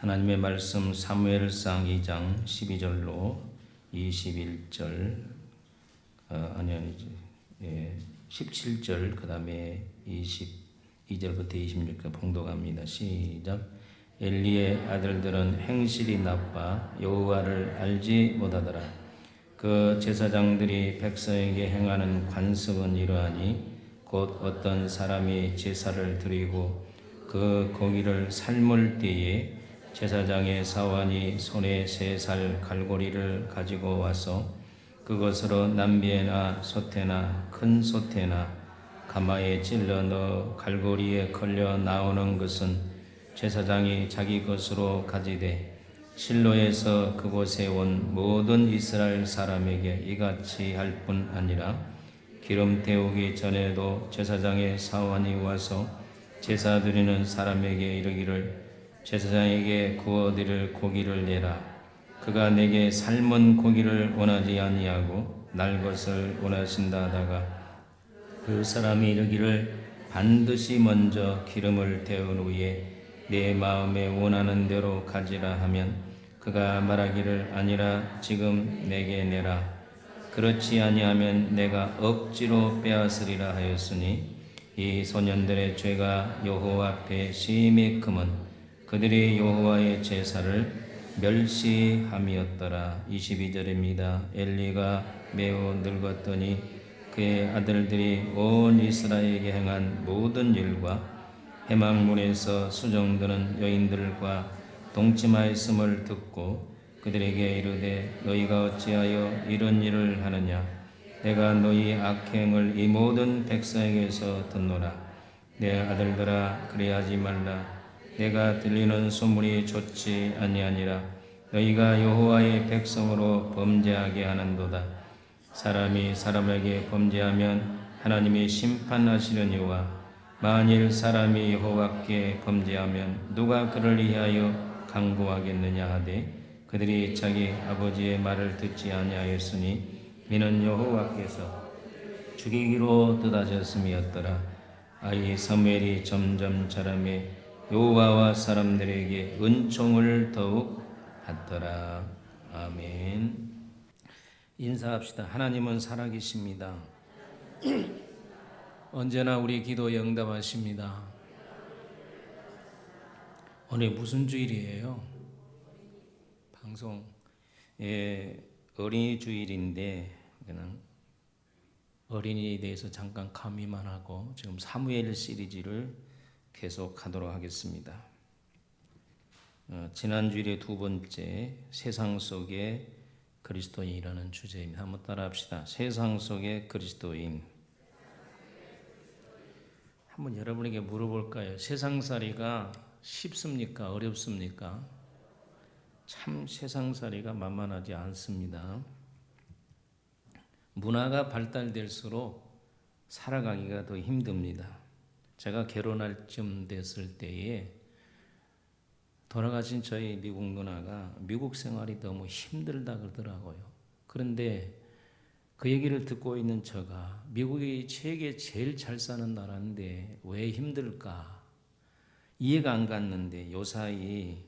하나님의 말씀 사무엘상 2장 12절로 21절 17절 그 다음에 22절부터 26절 봉독합니다. 시작. 엘리의 아들들은 행실이 나빠 여호와를 알지 못하더라. 그 제사장들이 백성에게 행하는 관습은 이러하니 곧 어떤 사람이 제사를 드리고 그 고기를 삶을 때에 제사장의 사환이 손에 3살 갈고리를 가지고 와서 그것으로 남비나 소태나 큰 소태나 가마에 찔러 넣어 갈고리에 걸려 나오는 것은 제사장이 자기 것으로 가지되 실로에서 그곳에 온 모든 이스라엘 사람에게 이같이 할 뿐 아니라 기름 태우기 전에도 제사장의 사환이 와서 제사 드리는 사람에게 이르기를 제사장에게 구워드릴 고기를 내라. 그가 내게 삶은 고기를 원하지 아니하고 날 것을 원하신다 하다가 그 사람이 이르기를 반드시 먼저 기름을 태운 후에 내 마음에 원하는 대로 가지라 하면 그가 말하기를 아니라 지금 내게 내라. 그렇지 아니하면 내가 억지로 빼앗으리라 하였으니 이 소년들의 죄가 여호와 앞에 심히 크면 그들이 여호와의 제사를 멸시함이었더라. 22절입니다. 엘리가 매우 늙었더니 그의 아들들이 온 이스라엘에게 행한 모든 일과 해망문에서 수종드는 여인들과 동침하였음을 듣고 그들에게 이르되 너희가 어찌하여 이런 일을 하느냐. 내가 너희 악행을 이 모든 백성에게서 듣노라. 내 아들들아 그리하지 말라. 내가 들리는 소문이 좋지 아니하니라. 너희가 여호와의 백성으로 범죄하게 하는도다. 사람이 사람에게 범죄하면 하나님이 심판하시려니와 만일 사람이 여호와께 범죄하면 누가 그를 위하여 강구하겠느냐 하되 그들이 자기 아버지의 말을 듣지 아니하였으니 이는 여호와께서 죽이기로 뜻하셨음이었더라. 아이 사무엘이 점점 자라매 여호와와 사람들에게 은총을 더욱 받더라. 아멘. 인사합시다. 하나님은 살아계십니다. 언제나 우리 기도에 응답하십니다. 오늘 무슨 주일이에요? 방송 어린이 주일인데 그냥 어린이에 대해서 잠깐 강의만 하고 지금 사무엘 시리즈를 계속하도록 하겠습니다. 지난 주일의 두 번째 세상 속의 그리스도인이라는 주제입니다. 한번 따라합시다. 세상 속의 그리스도인. 한번 여러분에게 물어볼까요? 세상살이가 쉽습니까? 어렵습니까? 참 세상살이가 만만하지 않습니다. 문화가 발달될수록 살아가기가 더 힘듭니다. 제가 결혼할 쯤 됐을 때에 돌아가신 저희 미국 누나가 미국 생활이 너무 힘들다 그러더라고요. 그런데 그 얘기를 듣고 있는 제가 미국이 세계 제일 잘 사는 나라인데 왜 힘들까? 이해가 안 갔는데 요사이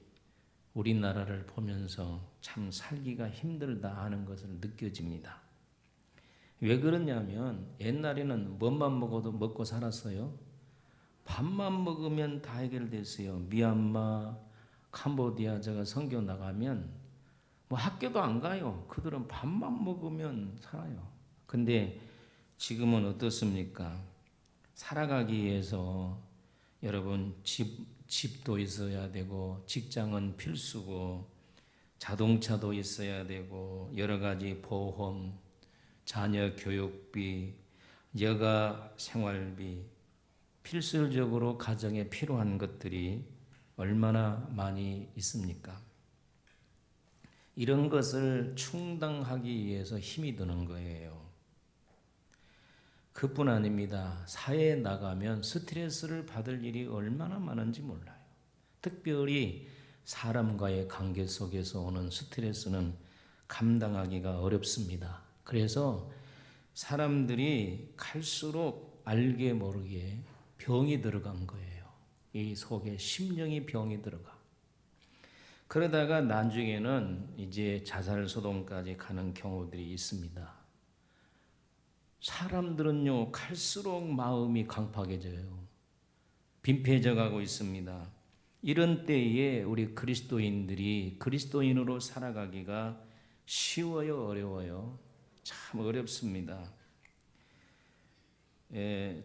우리나라를 보면서 참 살기가 힘들다 하는 것을 느껴집니다. 왜 그러냐면 옛날에는 뭐만 먹어도 먹고 살았어요. 밥만 먹으면 다 해결됐어요. 미얀마, 캄보디아 제가 선교 나가면 뭐 학교도 안 가요. 그들은 밥만 먹으면 살아요. 근데 지금은 어떻습니까? 살아가기 위해서 여러분 집도 있어야 되고 직장은 필수고 자동차도 있어야 되고 여러 가지 보험, 자녀 교육비, 여가 생활비 필수적으로 가정에 필요한 것들이 얼마나 많이 있습니까? 이런 것을 충당하기 위해서 힘이 드는 거예요. 그뿐 아닙니다. 사회에 나가면 스트레스를 받을 일이 얼마나 많은지 몰라요. 특별히 사람과의 관계 속에서 오는 스트레스는 감당하기가 어렵습니다. 그래서 사람들이 갈수록 알게 모르게 병이 들어간 거예요. 이 속에 심령이 병이 들어가. 그러다가 나중에는 이제 자살 소동까지 가는 경우들이 있습니다. 사람들은요, 갈수록 마음이 강팍해져요. 빈폐해져 가고 있습니다. 이런 때에 우리 그리스도인들이 그리스도인으로 살아가기가 쉬워요, 어려워요? 참 어렵습니다.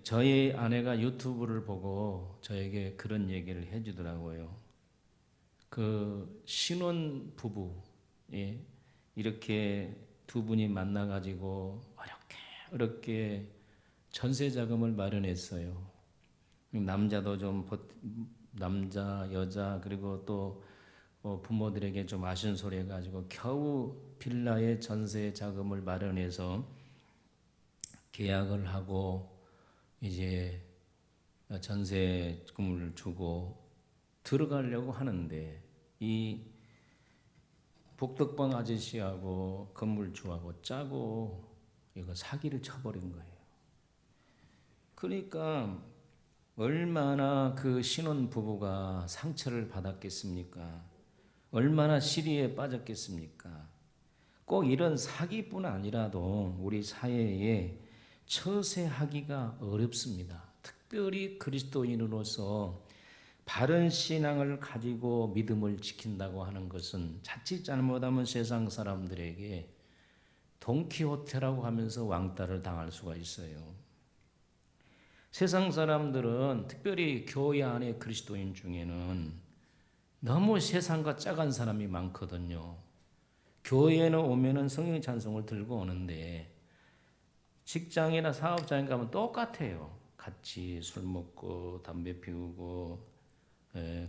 저희 아내가 유튜브를 보고 저에게 그런 얘기를 해주더라고요. 그 신혼 부부, 이렇게 두 분이 만나가지고 어렵게 전세 자금을 마련했어요. 남자도 좀 남자, 여자 그리고 또 부모들에게 좀 아쉬운 소리 해가지고 겨우 빌라의 전세 자금을 마련해서 계약을 하고 이제 전세금을 주고 들어가려고 하는데 이 복덕방 아저씨하고 건물주하고 짜고 이거 사기를 쳐버린 거예요. 그러니까 얼마나 그 신혼 부부가 상처를 받았겠습니까? 얼마나 시리에 빠졌겠습니까? 꼭 이런 사기뿐 아니라도 우리 사회에 처세하기가 어렵습니다. 특별히 그리스도인으로서 바른 신앙을 가지고 믿음을 지킨다고 하는 것은 자칫 잘못하면 세상 사람들에게 돈키호테라고 하면서 왕따를 당할 수가 있어요. 세상 사람들은 특별히 교회 안에 그리스도인 중에는 너무 세상과 짜간 사람이 많거든요. 교회에는 오면은 성령 찬송을 들고 오는데 직장이나 사업장에 가면 똑같아요. 같이 술 먹고 담배 피우고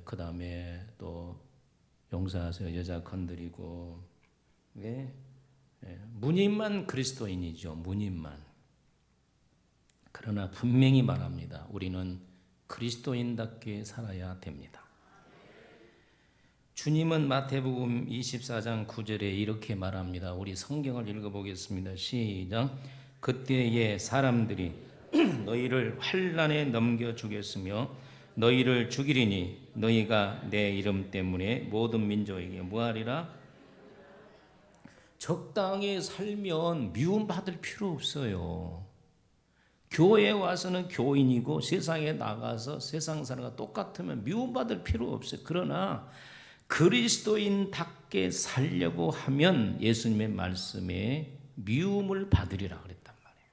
그 다음에 또 용서하세요 여자 건드리고 무님만 그리스도인이죠. 무님만. 그러나 분명히 말합니다. 우리는 그리스도인답게 살아야 됩니다. 주님은 마태복음 24장 9절에 이렇게 말합니다. 우리 성경을 읽어보겠습니다. 시작. 그때에 사람들이 너희를 환난에 넘겨주겠으며 너희를 죽이리니 너희가 내 이름 때문에 모든 민족에게 뭐하리라? 적당히 살면 미움받을 필요 없어요. 교회에 와서는 교인이고 세상에 나가서 세상 사람과 똑같으면 미움받을 필요 없어요. 그러나 그리스도인답게 살려고 하면 예수님의 말씀에 미움을 받으리라 그랬단 말이에요.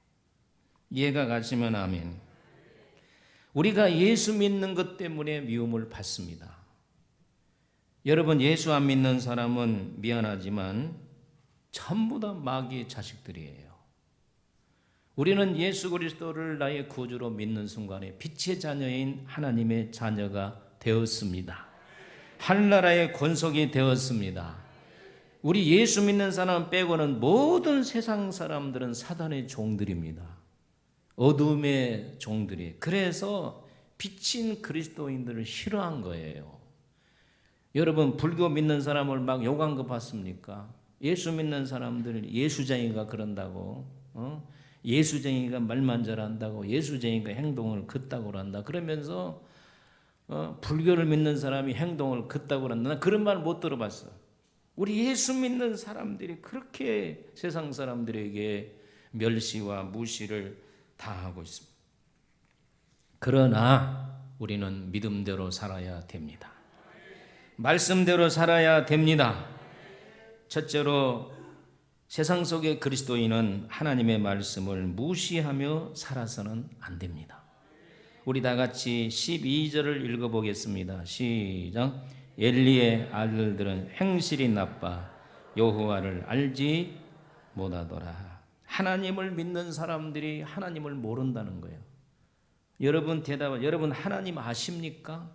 이해가 가시면 아멘. 우리가 예수 믿는 것 때문에 미움을 받습니다. 여러분 예수 안 믿는 사람은 미안하지만 전부 다 마귀의 자식들이에요. 우리는 예수 그리스도를 나의 구주로 믿는 순간에 빛의 자녀인 하나님의 자녀가 되었습니다. 하늘나라의 권속이 되었습니다. 우리 예수 믿는 사람 빼고는 모든 세상 사람들은 사단의 종들입니다. 어둠의 종들이. 그래서 빛인 그리스도인들을 싫어한 거예요. 여러분 불교 믿는 사람을 막 욕한 거 봤습니까? 예수 믿는 사람들 예수쟁이가 그런다고 예수쟁이가 말만 잘한다고 예수쟁이가 행동을 긋다고 한다. 그러면서 불교를 믿는 사람이 행동을 긋다고 한다. 난 그런 말 못 들어봤어. 우리 예수 믿는 사람들이 그렇게 세상 사람들에게 멸시와 무시를 당하고 있습니다. 그러나 우리는 믿음대로 살아야 됩니다. 말씀대로 살아야 됩니다. 첫째로 세상 속의 그리스도인은 하나님의 말씀을 무시하며 살아서는 안 됩니다. 우리 다 같이 12절을 읽어보겠습니다. 시작. 엘리의 아들들은 행실이 나빠 여호와를 알지 못하더라. 하나님을 믿는 사람들이 하나님을 모른다는 거예요. 여러분 대답은 여러분 하나님 아십니까?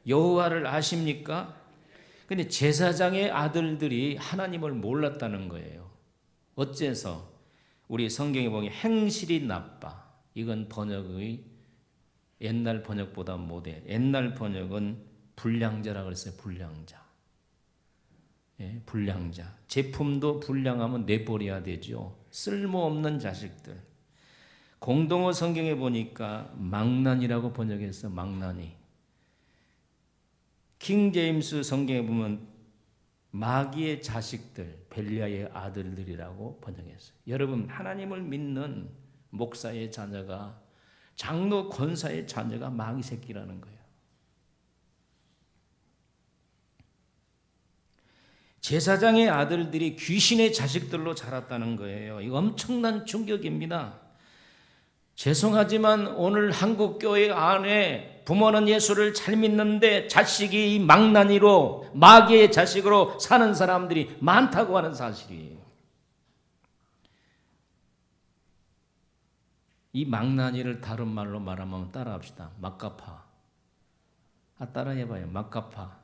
여호와를 아십니까? 근데 제사장의 아들들이 하나님을 몰랐다는 거예요. 어째서? 우리 성경에 보면 행실이 나빠. 이건 번역의 옛날 번역보다 못해. 옛날 번역은 불량자라고 그랬어요. 불량자. 불량자. 제품도 불량하면 내버려야 되죠. 쓸모없는 자식들. 공동어 성경에 보니까 망난이라고 번역했어. 망난이. 킹 제임스 성경에 보면 마귀의 자식들, 벨리아의 아들들이라고 번역했어요. 여러분, 하나님을 믿는 목사의 자녀가, 장로 권사의 자녀가 마귀 새끼라는 거예요. 제사장의 아들들이 귀신의 자식들로 자랐다는 거예요. 이거 엄청난 충격입니다. 죄송하지만 오늘 한국 교회 안에 부모는 예수를 잘 믿는데 자식이 망나니로 마귀의 자식으로 사는 사람들이 많다고 하는 사실이에요. 이 망나니를 다른 말로 말하면 따라합시다. 막가파. 따라해봐요. 막가파.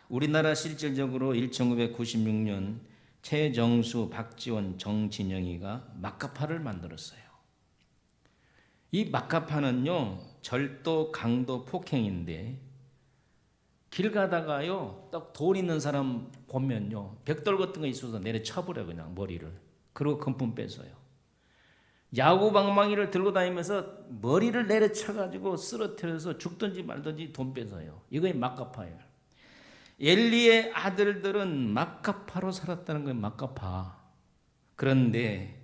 우리나라 실질적으로 1996년 최정수, 박지원, 정진영이가 막가파를 만들었어요. 이 막가파는요, 절도, 강도, 폭행인데 길 가다가요, 딱 돈 있는 사람 보면요, 벽돌 같은 거 있어서 내려 쳐버려 그냥 머리를. 그리고 금품 뺏어요. 야구 방망이를 들고 다니면서 머리를 내려 쳐가지고 쓰러뜨려서 죽든지 말든지 돈 뺏어요. 이거이 막가파예요. 엘리의 아들들은 막가파로 살았다는 거예요. 막가파. 그런데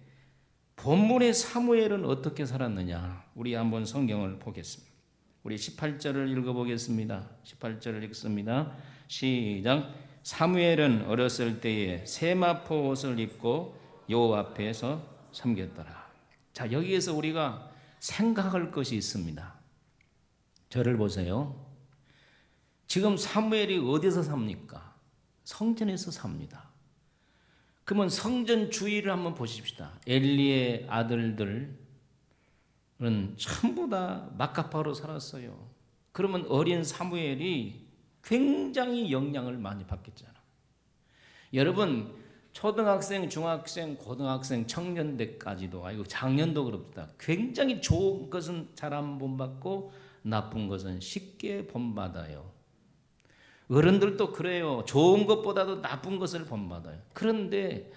본문의 사무엘은 어떻게 살았느냐? 우리 한번 성경을 보겠습니다. 우리 18절을 읽어보겠습니다. 18절을 읽습니다. 시작. 사무엘은 어렸을 때에 세마포 옷을 입고 여호와 앞에서 섬겼더라. 자, 여기에서 우리가 생각할 것이 있습니다. 저를 보세요. 지금 사무엘이 어디서 삽니까? 성전에서 삽니다. 그러면 성전 주위를 한번 보십시다. 엘리의 아들들은 전부 다 막가파로 살았어요. 그러면 어린 사무엘이 굉장히 영향을 많이 받겠잖아. 여러분, 초등학생, 중학생, 고등학생, 청년대까지도, 아이고 작년도 그렇다. 굉장히 좋은 것은 잘 안 본받고 나쁜 것은 쉽게 본받아요. 어른들도 그래요. 좋은 것보다도 나쁜 것을 본받아요. 그런데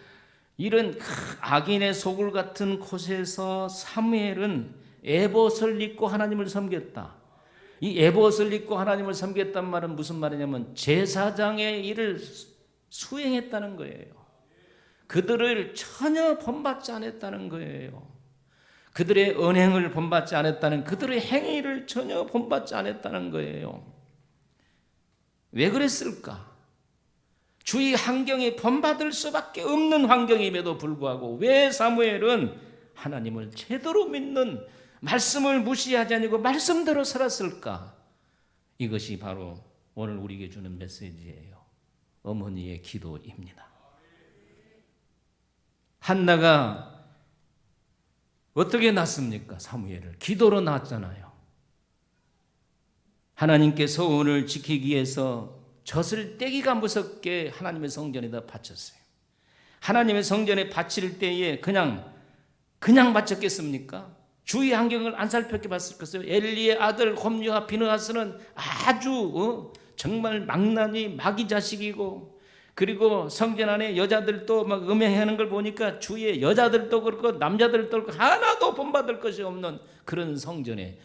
이런 악인의 소굴 같은 곳에서 사무엘은 에봇을 입고 하나님을 섬겼다. 이 에봇을 입고 하나님을 섬겼단 말은 무슨 말이냐면 제사장의 일을 수행했다는 거예요. 그들을 전혀 본받지 않았다는 거예요. 그들의 언행을 본받지 않았다는, 그들의 행위를 전혀 본받지 않았다는 거예요. 왜 그랬을까? 주위 환경에 본받을 수밖에 없는 환경임에도 불구하고 왜 사무엘은 하나님을 제대로 믿는, 말씀을 무시하지 않고 말씀대로 살았을까? 이것이 바로 오늘 우리에게 주는 메시지예요. 어머니의 기도입니다. 한나가 어떻게 낳습니까? 사무엘을 기도로 낳았잖아요. 하나님께서 오늘 지키기 위해서 젖을 떼기가 무섭게 하나님의 성전에다 바쳤어요. 하나님의 성전에 바칠 때에 그냥 바쳤겠습니까? 주위 환경을 안 살펴게 봤을까요? 엘리의 아들 홈리와 비느하스는 아주 정말 망나니 마귀 자식이고, 그리고 성전 안에 여자들도 막 음행하는 걸 보니까 주위에 여자들도 그렇고 남자들도 그렇고 하나도 본받을 것이 없는 그런 성전에,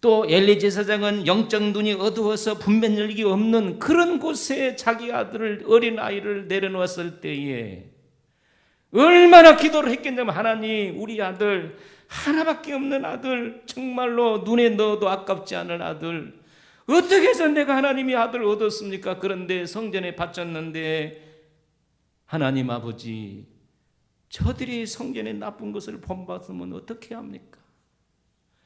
또 엘리 제사장은 영적 눈이 어두워서 분별력이 없는 그런 곳에 자기 아들을, 어린 아이를 내려놓았을 때에 얼마나 기도를 했겠냐면, 하나님, 우리 아들 하나밖에 없는 아들, 정말로 눈에 넣어도 아깝지 않은 아들, 어떻게 해서 내가 하나님의 아들을 얻었습니까? 그런데 성전에 바쳤는데 하나님 아버지, 저들이 성전에 나쁜 것을 본받으면 어떻게 합니까?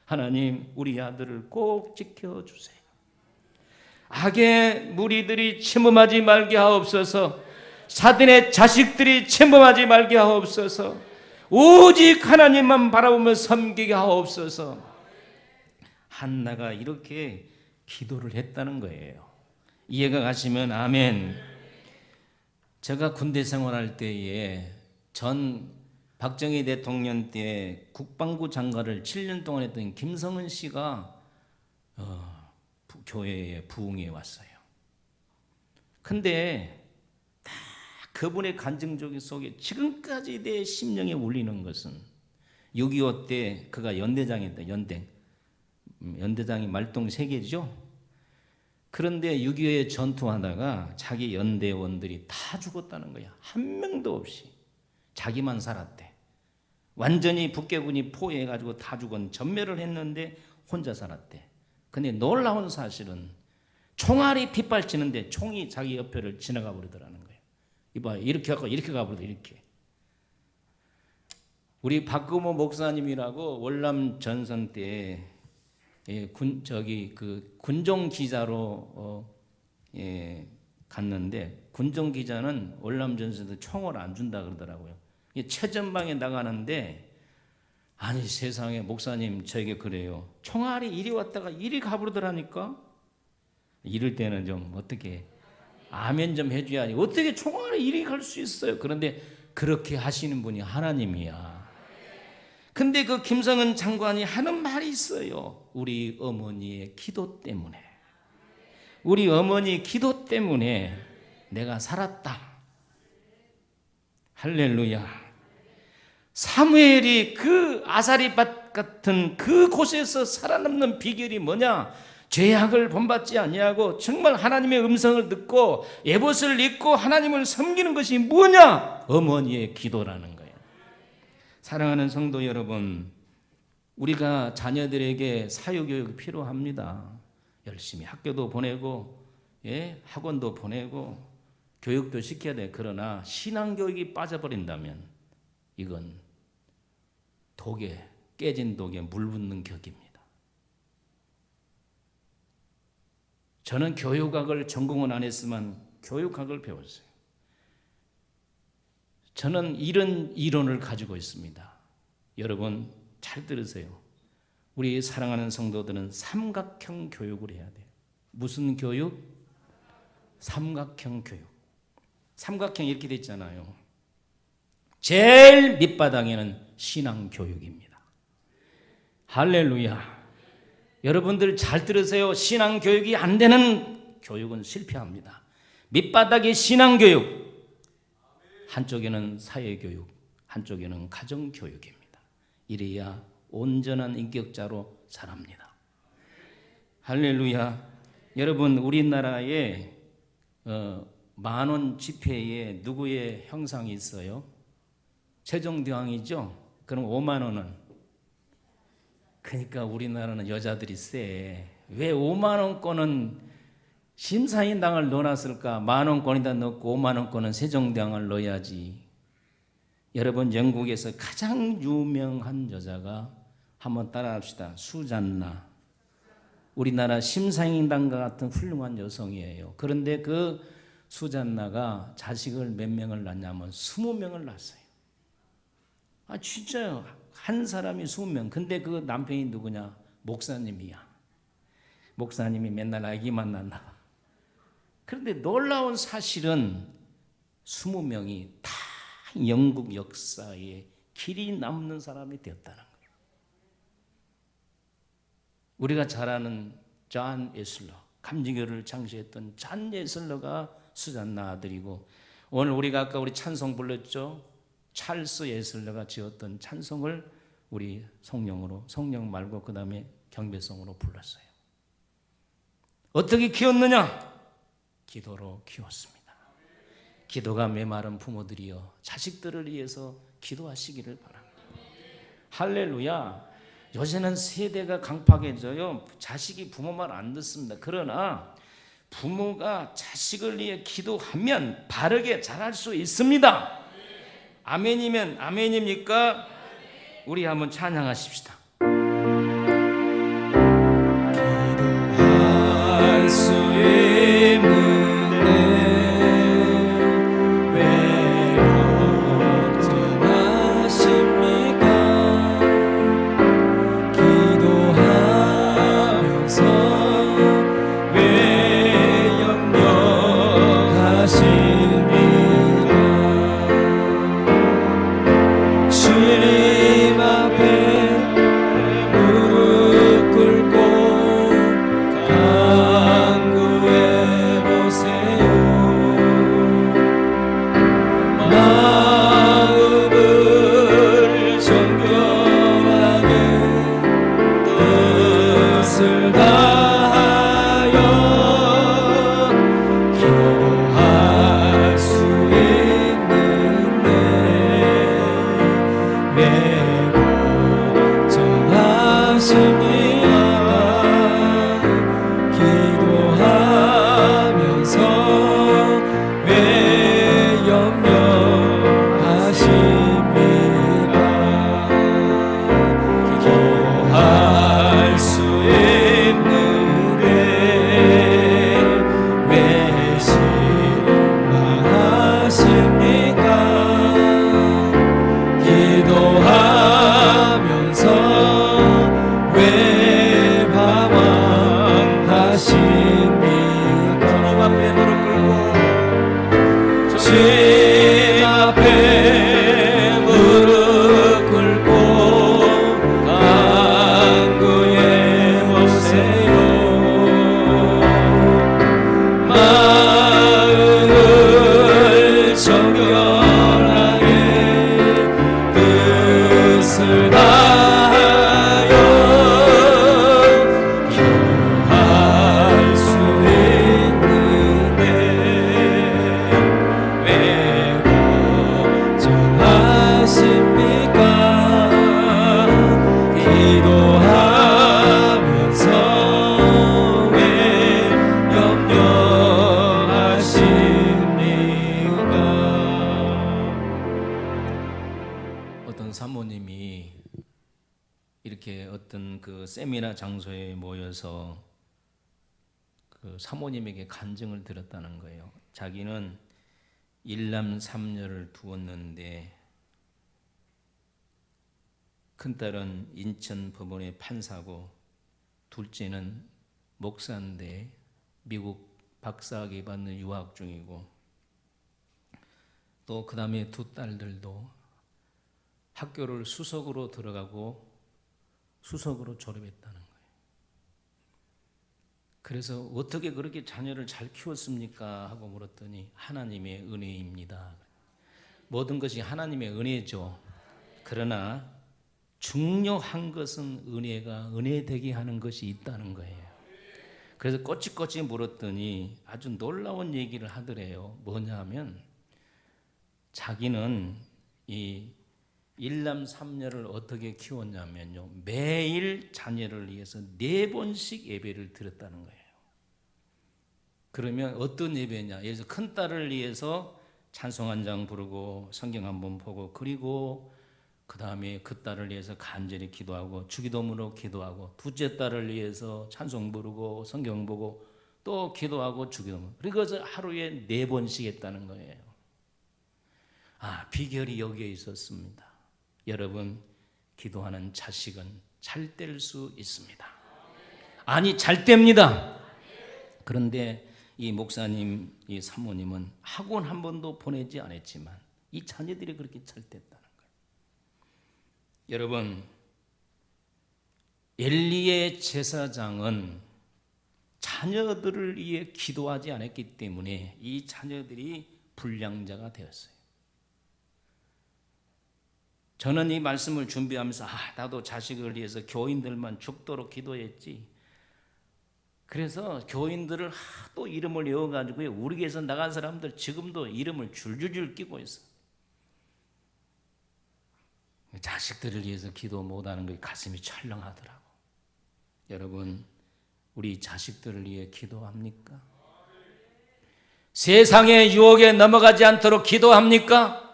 하나님, 우리 아들을 꼭 지켜주세요. 악의 무리들이 침범하지 말게 하옵소서. 사단의 자식들이 침범하지 말게 하옵소서. 오직 하나님만 바라보며 섬기게 하옵소서. 한나가 이렇게 기도를 했다는 거예요. 이해가 가시면 아멘. 제가 군대 생활할 때에 전 박정희 대통령 때 국방부 장관을 7년 동안 했던 김성은 씨가 교회에 부흥해 왔어요. 근데 다 그분의 간증적 속에 지금까지 내 심령에 울리는 것은 6.25 때 그가 연대장이었다. 연대장이 말동 3개죠. 그런데 6.25에 전투하다가 자기 연대원들이 다 죽었다는 거야. 한 명도 없이. 자기만 살았대. 완전히 북괴군이 포위해가지고 다 죽은 전멸을 했는데 혼자 살았대. 근데 놀라운 사실은 총알이 빗발치는데 총이 자기 옆에를 지나가 버리더라는 거예요. 이봐, 이렇게 하고 이렇게 가버리더, 이렇게. 우리 박금호 목사님이라고 월남 전선 때 군종 기자로 갔는데, 군종 기자는 월남 전선에서 총을 안 준다 그러더라고요. 최전방에 나가는데, 아니 세상에 목사님 저에게 그래요. 총알이 이리 왔다가 이리 가버리더라니까. 이럴 때는 좀 어떻게 아멘 좀 해줘야지. 어떻게 총알이 이리 갈 수 있어요? 그런데 그렇게 하시는 분이 하나님이야. 근데 그 김성은 장관이 하는 말이 있어요. 우리 어머니의 기도 때문에, 우리 어머니 기도 때문에 내가 살았다. 할렐루야. 사무엘이 그 아사리밭 같은 그 곳에서 살아남는 비결이 뭐냐? 죄악을 본받지 아니하고 정말 하나님의 음성을 듣고 에봇을 입고 하나님을 섬기는 것이 뭐냐? 어머니의 기도라는 거예요. 사랑하는 성도 여러분, 우리가 자녀들에게 사유교육이 필요합니다. 열심히 학교도 보내고 학원도 보내고 교육도 시켜야 돼. 그러나 신앙교육이 빠져버린다면 이건 독에, 깨진 독에 물 붓는 격입니다. 저는 교육학을 전공은 안 했지만 교육학을 배웠어요. 저는 이런 이론을 가지고 있습니다. 여러분 잘 들으세요. 우리 사랑하는 성도들은 삼각형 교육을 해야 돼요. 무슨 교육? 삼각형 교육. 삼각형 이렇게 돼 있잖아요. 제일 밑바닥에는 신앙 교육입니다. 할렐루야. 여러분들 잘 들으세요. 신앙 교육이 안 되는 교육은 실패합니다. 밑바닥에 신앙 교육, 한쪽에는 사회 교육, 한쪽에는 가정 교육입니다. 이래야 온전한 인격자로 자랍니다. 할렐루야. 여러분 우리나라에 10,000원 지폐에 누구의 형상이 있어요? 세종대왕이죠. 그럼 5만 원은? 그러니까 우리나라는 여자들이 세. 왜 5만 원권은 심사인당을 넣어놨을까? 10,000원권에다 넣고 5만 원권은 세종대왕을 넣어야지. 여러분 영국에서 가장 유명한 여자가 한번 따라합시다. 수잔나. 우리나라 심사인당과 같은 훌륭한 여성이에요. 그런데 그 수잔나가 자식을 몇 명을 낳냐면 20명을 낳았어요. 아 진짜요. 한 사람이 20명. 근데 그 남편이 누구냐? 목사님이야. 목사님이 맨날 아기만 낳나 봐. 그런데 놀라운 사실은 20명이 다 영국 역사에 길이 남는 사람이 되었다는 거예요. 우리가 잘 아는 존 예슬러, 감리교를 창시했던 존 예슬러가 수잔나 아들이고, 오늘 우리가 아까 우리 찬송 불렀죠. 찰스 예슬러가 지었던 찬송을 우리 성령으로, 성령 말고 그 다음에 경배성으로 불렀어요. 어떻게 키웠느냐? 기도로 키웠습니다. 기도가 메마른 부모들이여 자식들을 위해서 기도하시기를 바랍니다. 할렐루야. 요새는 세대가 강팍해져요. 자식이 부모 말 안 듣습니다. 그러나 부모가 자식을 위해 기도하면 바르게 자랄 수 있습니다. 아멘이면 아멘입니까? 우리 한번 찬양하십시다. 기도할 수 있는 무릎 꿇고 간구해 기도하면서 왜 염려하십니까? 기도할 수 있는데 왜 실망하십니까? 기도하면서 왜 방황하십니까? 주님 앞에 무릎 꿇고 간구해 보세요. 마음을 정결하게 뜻을 다하여 기도할 수 있는데 왜 걱정하십니까? 기도하면서 왜 염려하십니까? 어떤 사모님이 이렇게 어떤 그 세미나 장소에 모여서 그 사모님에게 간증을 들었다는 거예요. 자기는 일남 삼녀를 두었는데 큰딸은 인천 법원의 판사고 둘째는 목사인데 미국 박사학위 받는 유학 중이고 또 그 다음에 두 딸들도 학교를 수석으로 들어가고 수석으로 졸업했다는 거예요. 그래서 어떻게 그렇게 자녀를 잘 키웠습니까? 하고 물었더니 하나님의 은혜입니다. 모든 것이 하나님의 은혜죠. 그러나 중요한 것은 은혜가 은혜되게 하는 것이 있다는 거예요. 그래서 꼬치꼬치 물었더니 아주 놀라운 얘기를 하더래요. 뭐냐 하면 자기는 이 일남 삼녀를 어떻게 키웠냐면요, 매일 자녀를 위해서 4번씩 예배를 드렸다는 거예요. 그러면 어떤 예배냐, 예를 들어서 큰딸을 위해서 찬송 한 장 부르고 성경 한번 보고, 그리고 그 다음에 그 딸을 위해서 간절히 기도하고 주기도문으로 기도하고, 둘째 딸을 위해서 찬송 부르고 성경 보고 또 기도하고 주기도문, 그래서 하루에 4번씩 했다는 거예요. 비결이 여기에 있었습니다. 여러분, 기도하는 자식은 잘 될 수 있습니다. 아니, 잘 됩니다. 그런데 이 목사님, 이 사모님은 학원 한 번도 보내지 않았지만 이 자녀들이 그렇게 잘 됐다는 거예요. 여러분, 엘리의 제사장은 자녀들을 위해 기도하지 않았기 때문에 이 자녀들이 불량자가 되었어요. 저는 이 말씀을 준비하면서 나도 자식을 위해서 교인들만 죽도록 기도했지. 그래서 교인들을 또 이름을 외워가지고 우리 교회에서 나간 사람들 지금도 이름을 줄줄줄 끼고 있어. 자식들을 위해서 기도 못하는 게 가슴이 철렁하더라고. 여러분, 우리 자식들을 위해 기도합니까? 세상의 유혹에 넘어가지 않도록 기도합니까?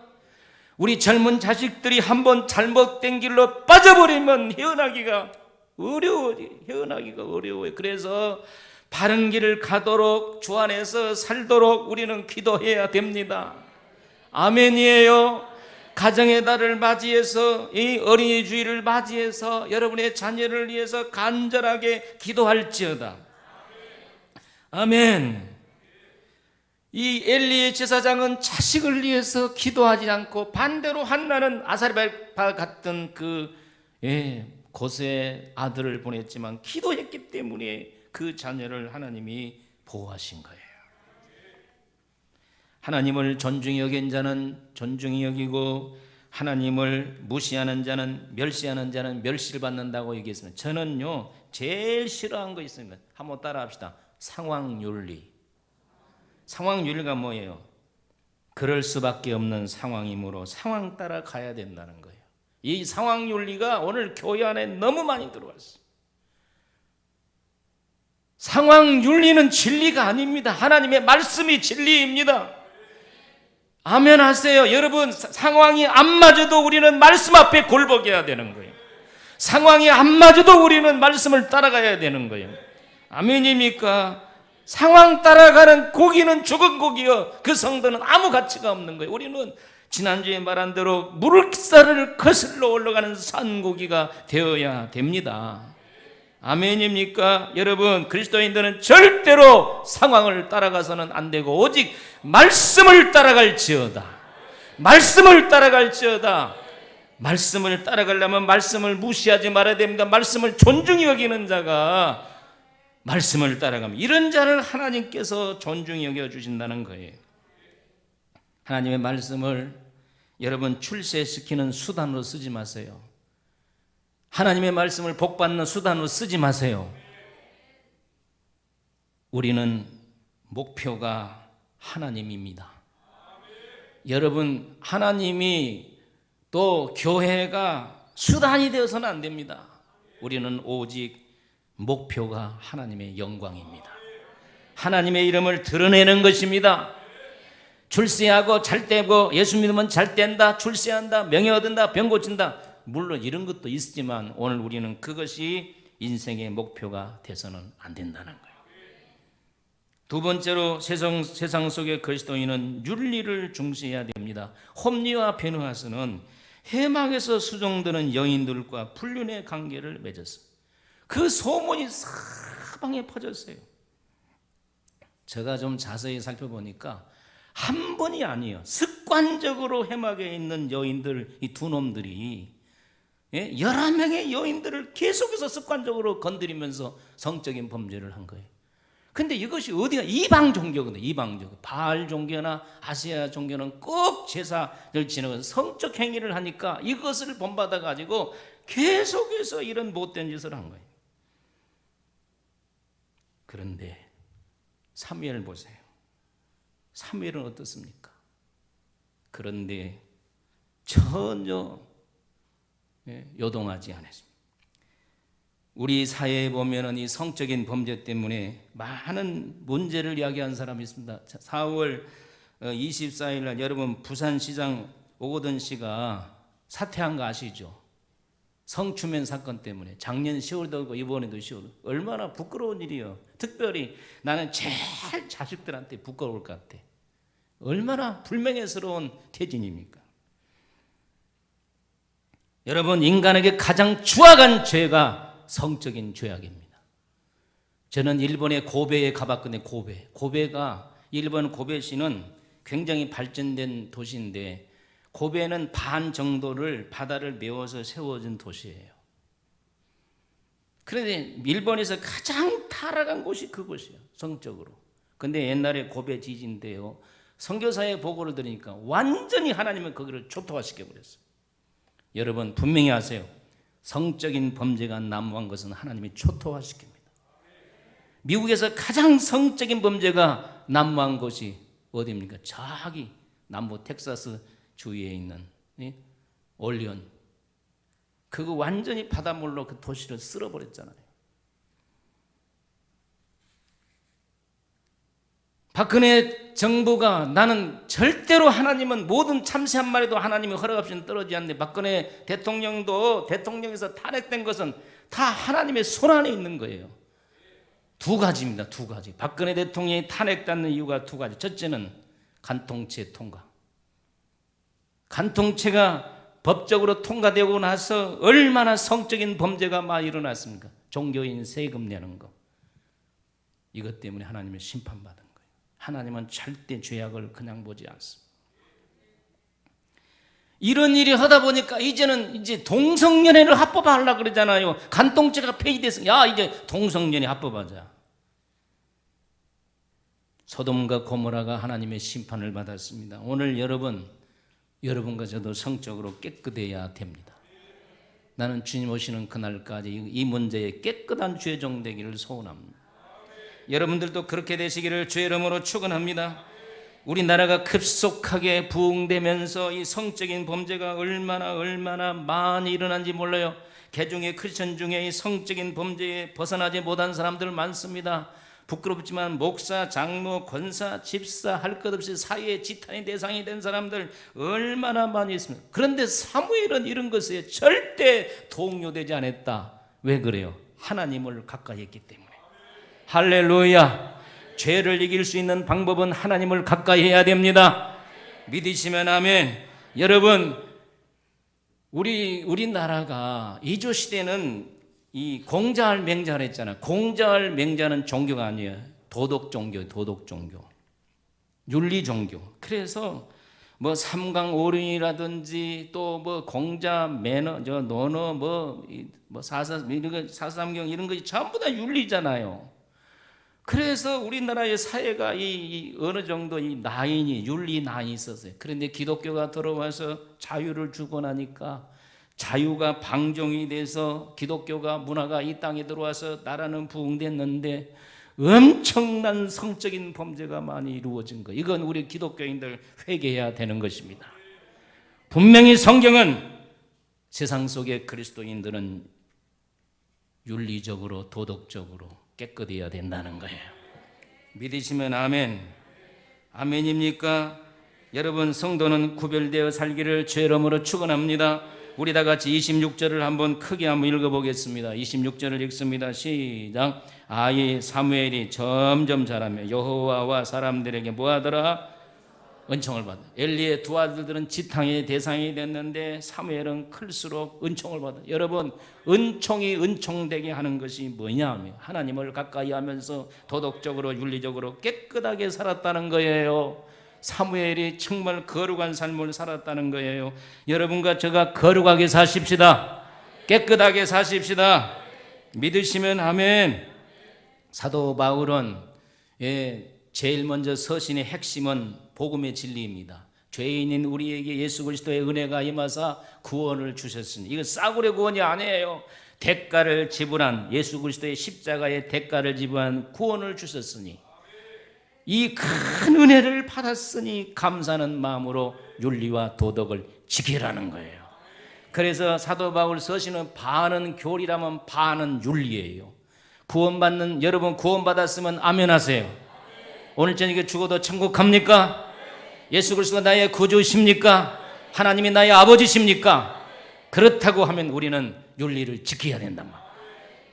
우리 젊은 자식들이 한번 잘못된 길로 빠져버리면 헤어나기가 어려워요. 그래서 바른 길을 가도록 주 안에서 살도록 우리는 기도해야 됩니다. 아멘이에요. 가정의 달을 맞이해서, 이 어린이 주일을 맞이해서 여러분의 자녀를 위해서 간절하게 기도할지어다. 아멘. 이 엘리의 제사장은 자식을 위해서 기도하지 않고 반대로 한나는 아사리바 같은 곳에 아들을 보냈지만 기도했기 때문에 그 자녀를 하나님이 보호하신 거예요. 하나님을 존중히 여긴 자는 존중히 여기고 하나님을 무시하는 자는 멸시하는 자는 멸시를 받는다고 얘기했습니다. 저는요 제일 싫어하는 거 있습니다. 한번 따라 합시다. 상황윤리. 상황윤리가 뭐예요? 그럴 수밖에 없는 상황이므로 상황 따라 가야 된다는 거예요. 이 상황윤리가 오늘 교회 안에 너무 많이 들어왔어요. 상황 윤리는 진리가 아닙니다. 하나님의 말씀이 진리입니다. 아멘 하세요. 여러분, 상황이 안 맞아도 우리는 말씀 앞에 굴복해야 되는 거예요. 상황이 안 맞아도 우리는 말씀을 따라가야 되는 거예요. 아멘입니까? 상황 따라가는 고기는 죽은 고기요, 그 성도는 아무 가치가 없는 거예요. 우리는 지난주에 말한 대로 물살을 거슬러 올라가는 산고기가 되어야 됩니다. 아멘입니까? 여러분, 그리스도인들은 절대로 상황을 따라가서는 안 되고 오직 말씀을 따라갈지어다. 말씀을 따라갈지어다. 말씀을 따라가려면 말씀을 무시하지 말아야 됩니다. 말씀을 존중히 여기는 자가 말씀을 따라가면 이런 자를 하나님께서 존중히 여겨주신다는 거예요. 하나님의 말씀을 여러분 출세시키는 수단으로 쓰지 마세요. 하나님의 말씀을 복받는 수단으로 쓰지 마세요. 우리는 목표가 하나님입니다. 여러분, 하나님이 또 교회가 수단이 되어서는 안 됩니다. 우리는 오직 목표가 하나님의 영광입니다. 하나님의 이름을 드러내는 것입니다. 출세하고 잘 되고 예수 믿으면 잘 된다, 출세한다, 명예 얻는다, 병 고친다, 물론 이런 것도 있지만 오늘 우리는 그것이 인생의 목표가 돼서는 안 된다는 거예요. 두 번째로 세상 속의 그리스도인은 윤리를 중시해야 됩니다. 홈리와 베느하스는 해막에서 수종드는 여인들과 불륜의 관계를 맺었어요. 그 소문이 사방에 퍼졌어요. 제가 좀 자세히 살펴보니까 한 번이 아니에요. 습관적으로 해막에 있는 여인들, 이 두 놈들이 11명의 여인들을 계속해서 습관적으로 건드리면서 성적인 범죄를 한 거예요. 근데 이것이 어디가 이방 종교거든요. 이방 종교. 바알 종교나 아시아 종교는 꼭 제사를 지내고 성적 행위를 하니까 이것을 본받아 가지고 계속해서 이런 못된 짓을 한 거예요. 그런데 사무엘 보세요. 사무엘은 어떻습니까? 그런데 전혀 요동하지 않았습니다. 우리 사회에 보면은 이 성적인 범죄 때문에 많은 문제를 이야기한 사람이 있습니다. 4월 24일 날 여러분 부산시장 오거돈 씨가 사퇴한 거 아시죠? 성추행 사건 때문에 작년 10월도 그렇고 이번에도 10월. 얼마나 부끄러운 일이요. 특별히 나는 제일 자식들한테 부끄러울 것 같아. 얼마나 불명예스러운 태진입니까? 여러분, 인간에게 가장 추악한 죄가 성적인 죄악입니다. 저는 일본의 고베에 가봤거든요. 고베가 일본 고베시는 굉장히 발전된 도시인데 고베는 반 정도를 바다를 메워서 세워진 도시예요. 그런데 일본에서 가장 타락한 곳이 그곳이에요. 성적으로. 근데 옛날에 고베 지진인데요, 선교사의 보고를 들으니까 완전히 하나님은 거기를 초토화시켜버렸어요. 여러분 분명히 아세요. 성적인 범죄가 난무한 것은 하나님이 초토화시킵니다. 미국에서 가장 성적인 범죄가 난무한 곳이 어디입니까? 저기 남부 텍사스 주위에 있는 올리온. 그거 완전히 바닷물로 그 도시를 쓸어버렸잖아요. 박근혜 정부가 나는 절대로 하나님은 모든 참새 한 마리도 하나님이 허락 없이는 떨어지지 않는데 박근혜 대통령도 대통령에서 탄핵된 것은 다 하나님의 손 안에 있는 거예요. 두 가지입니다. 두 가지. 박근혜 대통령이 탄핵받는 이유가 두 가지. 첫째는 간통죄 통과. 간통죄가 법적으로 통과되고 나서 얼마나 성적인 범죄가 막 일어났습니까? 종교인 세금 내는 거. 이것 때문에 하나님의 심판받은 거예요. 하나님은 절대 죄악을 그냥 보지 않습니다. 이런 일이 하다 보니까 이제는 이제 동성연애를 합법화하려고 그러잖아요. 간통죄가 폐지돼서 야 이제 동성연애 합법하자. 소돔과 고모라가 하나님의 심판을 받았습니다. 오늘 여러분과 저도 성적으로 깨끗해야 됩니다. 나는 주님 오시는 그날까지 이 문제에 깨끗한 죄종 되기를 소원합니다. 여러분들도 그렇게 되시기를 주의 이름으로 축원합니다. 우리나라가 급속하게 부흥되면서 이 성적인 범죄가 얼마나 많이 일어난지 몰라요. 개중의 크리스천 중에 이 성적인 범죄에 벗어나지 못한 사람들 많습니다. 부끄럽지만 목사, 장로, 권사, 집사 할 것 없이 사회의 지탄의 대상이 된 사람들 얼마나 많이 있습니다. 그런데 사무엘은 이런 것에 절대 동요되지 않았다. 왜 그래요? 하나님을 가까이 했기 때문에. 할렐루야. 죄를 이길 수 있는 방법은 하나님을 가까이 해야 됩니다. 믿으시면 아멘. 여러분, 우리나라가 이조 시대는 이 공자할 맹자를 했잖아요. 공자할 맹자는 종교가 아니에요. 도덕 종교, 도덕 종교, 윤리 종교. 그래서 뭐 삼강오륜이라든지 또 뭐 공자, 매너, 논어, 뭐 사삼경 이런 것이 전부 다 윤리잖아요. 그래서 우리나라의 사회가 이 어느 정도 이 라인이 윤리 라인이 있었어요. 그런데 기독교가 들어와서 자유를 주고 나니까 자유가 방종이 돼서 기독교가 문화가 이 땅에 들어와서 나라는 부흥됐는데 엄청난 성적인 범죄가 많이 이루어진 거예요. 이건 우리 기독교인들 회개해야 되는 것입니다. 분명히 성경은 세상 속의 그리스도인들은 윤리적으로 도덕적으로 깨끗해야 된다는 거예요. 믿으시면 아멘. 아멘입니까? 여러분, 성도는 구별되어 살기를 죄럼으로 축원합니다. 우리 다 같이 26절을 한번 크게 한번 읽어보겠습니다. 26절을 읽습니다. 시작. 아이 사무엘이 점점 자라며 여호와와 사람들에게 뭐하더라? 은총을 받아. 엘리의 두 아들들은 지탕의 대상이 됐는데 사무엘은 클수록 은총을 받아. 여러분, 은총이 은총되게 하는 것이 뭐냐? 하나님을 가까이 하면서 도덕적으로 윤리적으로 깨끗하게 살았다는 거예요. 사무엘이 정말 거룩한 삶을 살았다는 거예요. 여러분과 저가 거룩하게 사십시다. 깨끗하게 사십시다. 믿으시면 아멘. 사도 바울은 제일 먼저 서신의 핵심은 복음의 진리입니다. 죄인인 우리에게 예수 그리스도의 은혜가 임하사 구원을 주셨으니, 이거 싸구려 구원이 아니에요. 대가를 지불한, 예수 그리스도의 십자가의 대가를 지불한 구원을 주셨으니, 이 큰 은혜를 받았으니 감사하는 마음으로 윤리와 도덕을 지키라는 거예요. 그래서 사도 바울 서신은 반은 교리라면 반은 윤리예요. 구원받는 여러분, 구원받았으면 아멘 하세요. 오늘 저녁에 죽어도 천국 갑니까? 예수 그리스도가 나의 구주십니까? 하나님이 나의 아버지십니까? 그렇다고 하면 우리는 윤리를 지켜야 된단 말이에요.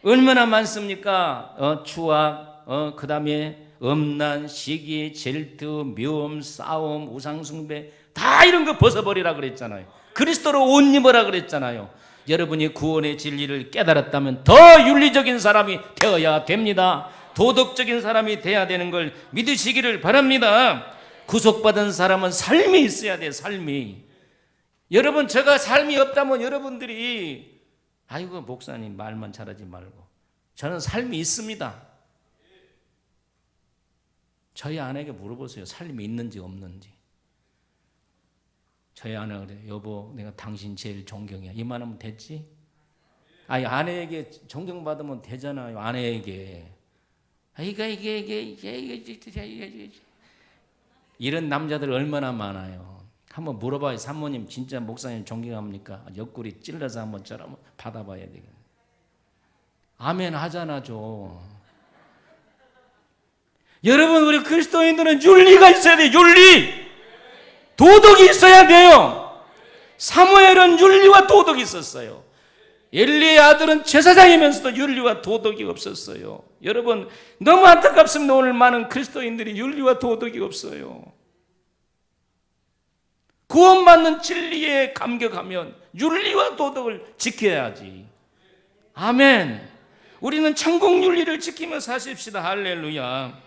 얼마나 많습니까? 추악, 그 다음에 음란, 시기, 질투, 미움, 싸움, 우상숭배, 다 이런 거 벗어버리라 그랬잖아요. 그리스도로 옷 입으라 그랬잖아요. 여러분이 구원의 진리를 깨달았다면 더 윤리적인 사람이 되어야 됩니다. 도덕적인 사람이 돼야 되는 걸 믿으시기를 바랍니다. 구속받은 사람은 삶이 있어야 돼요. 삶이. 여러분, 제가 삶이 없다면 여러분들이 아이고 목사님 말만 잘하지 말고, 저는 삶이 있습니다. 저희 아내에게 물어보세요. 삶이 있는지 없는지. 저희 아내가 그래요. 여보, 내가 당신 제일 존경해. 이만하면 됐지? 아니, 아내에게 존경받으면 되잖아요. 아내에게. 이게 이런 남자들 얼마나 많아요. 한번 물어봐요. 사모님 진짜 목사님 존경합니까? 옆구리 찔러서 한번 저랑 받아봐야 되겠네. 아멘 하잖아 좀. 여러분, 우리 그리스도인들은 윤리가 있어야 돼요. 윤리. 도덕이 있어야 돼요. 사무엘은 윤리와 도덕이 있었어요. 엘리의 아들은 제사장이면서도 윤리와 도덕이 없었어요. 여러분, 너무 안타깝습니다. 오늘 많은 그리스도인들이 윤리와 도덕이 없어요. 구원받는 진리에 감격하면 윤리와 도덕을 지켜야지. 아멘. 우리는 천국 윤리를 지키며 사십시다. 할렐루야.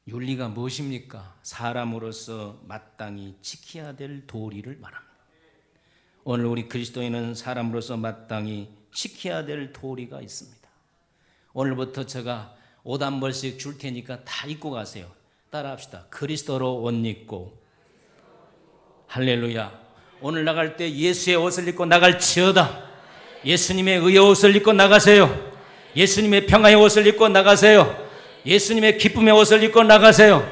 윤리가 무엇입니까? 사람으로서 마땅히 지켜야 될 도리를 말합니다. 오늘 우리 그리스도인은 사람으로서 마땅히 지켜야 될 도리가 있습니다. 오늘부터 제가 옷 한 벌씩 줄 테니까 다 입고 가세요. 따라합시다. 그리스도로 옷 입고. 할렐루야. 오늘 나갈 때 예수의 옷을 입고 나갈지어다. 예수님의 의의 옷을 입고 나가세요. 예수님의 평화의 옷을 입고 나가세요. 예수님의 기쁨의 옷을 입고 나가세요.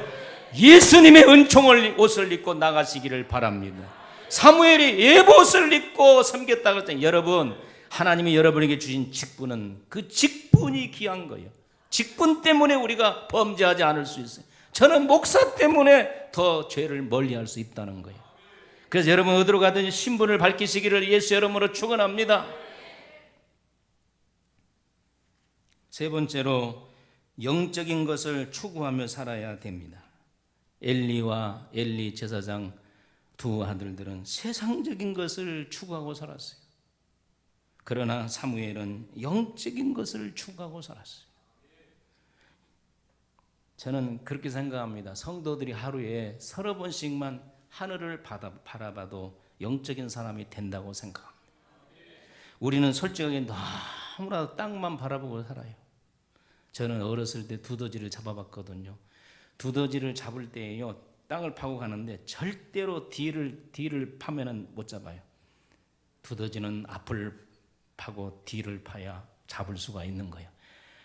예수님의 은총을 옷을 입고 나가시기를 바랍니다. 사무엘이 에봇을 입고 섬겼다고 했잖아요. 여러분, 하나님이 여러분에게 주신 직분은 그 직분이 귀한 거예요. 직분 때문에 우리가 범죄하지 않을 수 있어요. 저는 목사 때문에 더 죄를 멀리할 수 있다는 거예요. 그래서 여러분 어디로 가든지 신분을 밝히시기를 예수 이름으로 축원합니다. 세 번째로 영적인 것을 추구하며 살아야 됩니다. 엘리와 엘리 제사장 두 아들들은 세상적인 것을 추구하고 살았어요. 그러나 사무엘은 영적인 것을 추구하고 살았어요. 저는 그렇게 생각합니다. 성도들이 하루에 30번씩만 하늘을 바라봐도 영적인 사람이 된다고 생각합니다. 우리는 솔직하게 너무나도 땅만 바라보고 살아요. 저는 어렸을 때 두더지를 잡아봤거든요. 두더지를 잡을 때요, 땅을 파고 가는데 절대로 뒤를 파면은 못 잡아요. 두더지는 앞을 파고 뒤를 파야 잡을 수가 있는 거예요.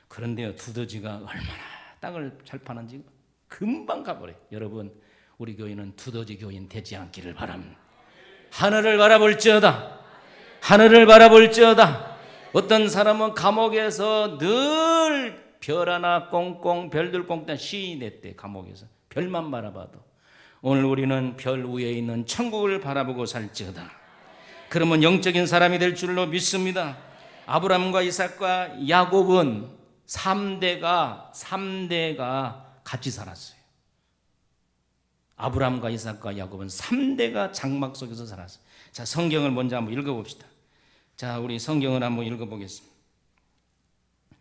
그런데요, 두더지가 얼마나 땅을 잘 파는지 금방 가버려요. 여러분, 우리 교인은 두더지 교인 되지 않기를 바랍니다. 하늘을 바라볼지어다. 하늘을 바라볼지어다. 어떤 사람은 감옥에서 늘 별 하나 꽁꽁 별들 꽁꽁 시인이 냈대. 감옥에서 별만 바라봐도. 오늘 우리는 별 위에 있는 천국을 바라보고 살지어다. 그러면 영적인 사람이 될 줄로 믿습니다. 아브라함과 이삭과 야곱은 3대가 같이 살았어요. 아브라함과 이삭과 야곱은 3대가 장막 속에서 살았어요. 자, 성경을 먼저 한번 읽어봅시다. 자, 우리 성경을 한번 읽어보겠습니다.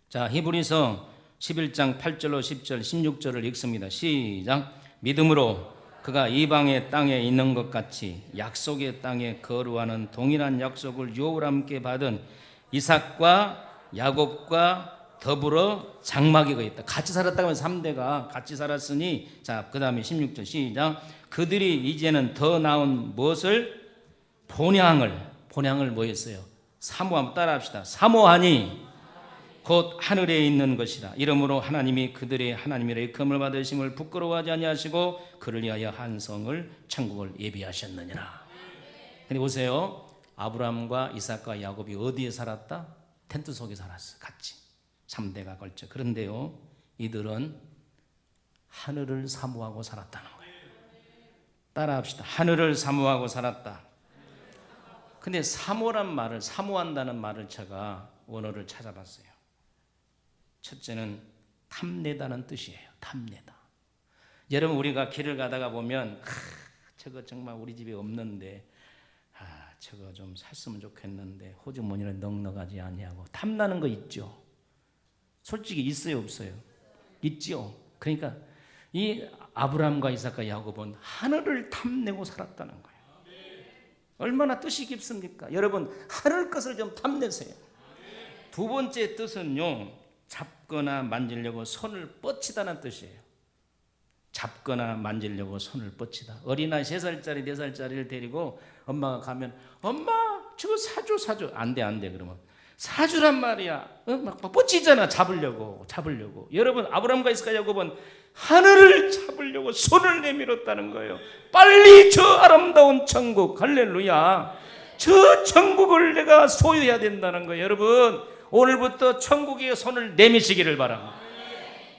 자, 히브리서 11장 8절로 10절 16절을 읽습니다. 시작. 믿음으로 그가 이방의 땅에 있는 것 같이 약속의 땅에 거루하는 동일한 약속을 유업으로 함께 받은 이삭과 야곱과 더불어 장막에 거했다. 같이 살았다고 하면 3대가 같이 살았으니, 자, 그 다음에 16절 시작. 그들이 이제는 더 나은 무엇을? 본향을 뭐 했어요? 사모함. 따라합시다. 사모하니 곧 하늘에 있는 것이라. 이러므로 하나님이 그들의 하나님의 일컬음을 받으심을 부끄러워하지 아니하시고 그를 위하여 한 성을 천국을 예비하셨느니라. 근데 보세요. 아브라함과 이삭과 야곱이 어디에 살았다? 텐트 속에 살았어. 같이 3대가 걸쳐. 그런데요, 이들은 하늘을 사모하고 살았다는 거예요. 따라합시다. 하늘을 사모하고 살았다. 근데 사모한다는 말을 제가 원어를 찾아봤어요. 첫째는 탐내다는 뜻이에요. 탐내다. 여러분, 우리가 길을 가다가 보면 저거 정말 우리 집에 없는데 저거 좀 샀으면 좋겠는데 호주머니는 넉넉하지 아니하고 탐나는 거 있죠. 솔직히 있어요, 없어요? 있죠. 그러니까 이 아브라함과 이삭과 야곱은 하늘을 탐내고 살았다는 거예요. 얼마나 뜻이 깊습니까? 여러분, 하늘 것을 좀 탐내세요. 두 번째 뜻은요, 잡거나 만지려고 손을 뻗치다는 뜻이에요. 잡거나 만지려고 손을 뻗치다. 어린아이 3살짜리 4살짜리를 데리고 엄마가 가면 엄마 저거 사줘. 안 돼 그러면 사주란 말이야. 막 뻗치잖아. 잡으려고. 여러분, 아브라함과 이삭과 야곱은 하늘을 잡으려고 손을 내밀었다는 거예요. 빨리 저 아름다운 천국, 할렐루야, 저 천국을 내가 소유해야 된다는 거예요. 여러분, 오늘부터 천국에 손을 내미시기를 바랍니다.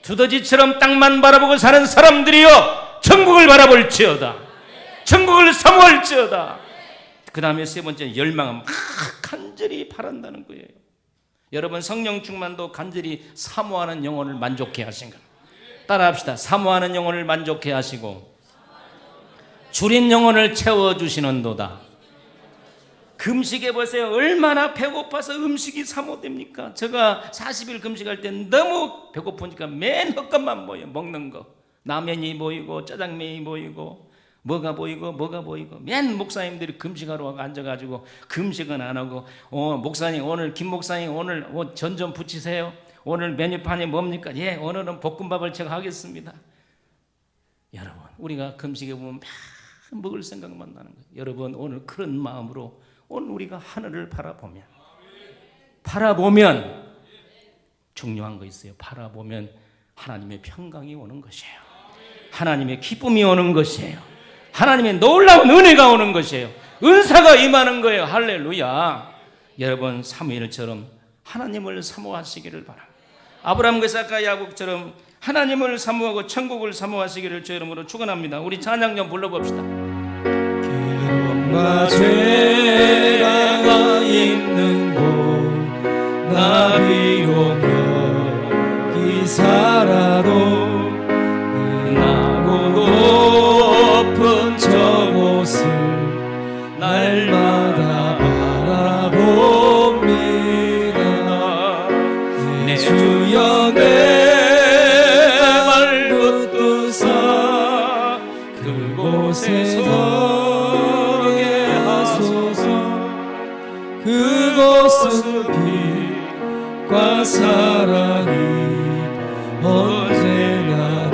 두더지처럼 땅만 바라보고 사는 사람들이여, 천국을 바라볼지어다. 천국을 사모할지어다. 그 다음에 세 번째, 열망은 간절히 바란다는 거예요. 여러분, 성령 충만도 간절히 사모하는 영혼을 만족해 하신 겁니다. 따라합시다. 사모하는 영혼을 만족해 하시고 줄인 영혼을 채워주시는도다. 금식해 보세요. 얼마나 배고파서 음식이 사모됩니까? 제가 40일 금식할 때 너무 배고프니까 맨 헛것만 보여. 먹는 거 라면이 보이고 짜장면이 보이고 뭐가 보이고 맨 목사님들이 금식하러 와서 앉아가지고 금식은 안 하고 목사님 오늘 김 목사님 오늘 전 좀 붙이세요. 오늘 메뉴판이 뭡니까? 예, 오늘은 볶음밥을 제가 하겠습니다. 여러분, 우리가 금식해 보면 맨 먹을 생각만 나는 거예요. 여러분, 오늘 그런 마음으로 오늘 우리가 하늘을 바라보면 중요한 거 있어요. 바라보면 하나님의 평강이 오는 것이에요. 하나님의 기쁨이 오는 것이에요. 하나님의 놀라운 은혜가 오는 것이에요. 은사가 임하는 거예요. 할렐루야. 여러분 사무엘처럼 하나님을 사모하시기를 바랍니다. 아브라함과 이삭과 야곱처럼 하나님을 사모하고 천국을 사모하시기를 주 이름으로 축원합니다. 우리 찬양 좀 불러봅시다. 기름과 죄가 있는 곳 나 비록 여기 살아도 나고 높은 저곳을 날마다 바라봅니다. 내 주여 내 발 붙드사 그곳에 서게 하소서. 그곳은 빛과 사랑이 언제나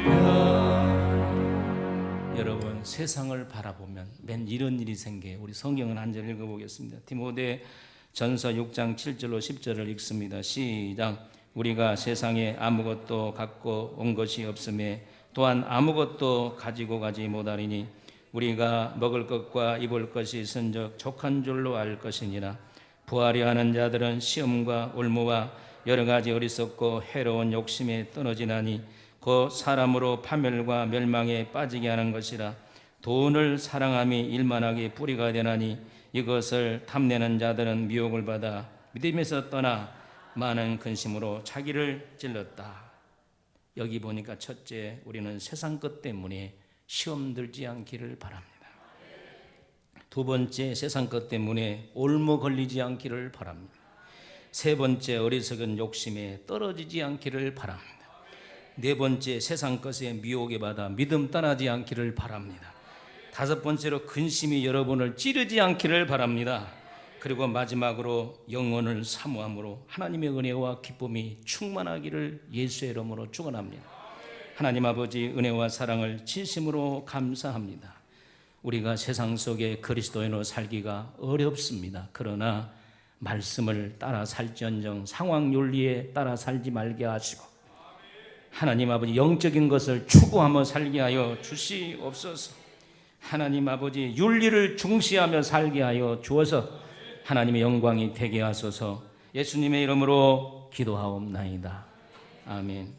넘치옵니다. 여러분 세상을 바라보면 맨 이런 일이 생겨요. 우리 성경을 한 절 읽어보겠습니다. 디모데 전서 6장 7절로 10절을 읽습니다. 시작. 우리가 세상에 아무것도 갖고 온 것이 없음에 또한 아무것도 가지고 가지 못하리니 우리가 먹을 것과 입을 것이 있은즉 족한 줄로 알 것이니라. 부하려 하는 자들은 시험과 올무와 여러 가지 어리석고 해로운 욕심에 떨어지나니 그 사람으로 파멸과 멸망에 빠지게 하는 것이라. 돈을 사랑함이 일만하게 뿌리가 되나니 이것을 탐내는 자들은 미혹을 받아 믿음에서 떠나 많은 근심으로 자기를 찔렀다. 여기 보니까 첫째, 우리는 세상 것 때문에 시험 들지 않기를 바랍니다. 두 번째, 세상 것 때문에 올무 걸리지 않기를 바랍니다. 세 번째, 어리석은 욕심에 떨어지지 않기를 바랍니다. 네 번째, 세상 것에 미혹에 받아 믿음 떠나지 않기를 바랍니다. 다섯 번째로, 근심이 여러분을 찌르지 않기를 바랍니다. 그리고 마지막으로, 영혼을 사모함으로 하나님의 은혜와 기쁨이 충만하기를 예수의 이름으로 축원합니다. 하나님 아버지, 은혜와 사랑을 진심으로 감사합니다. 우리가 세상 속에 그리스도인으로 살기가 어렵습니다. 그러나 말씀을 따라 살지언정 상황 윤리에 따라 살지 말게 하시고 하나님 아버지, 영적인 것을 추구하며 살게 하여 주시옵소서. 하나님 아버지, 윤리를 중시하며 살게 하여 주어서 하나님의 영광이 되게 하소서. 예수님의 이름으로 기도하옵나이다. 아멘.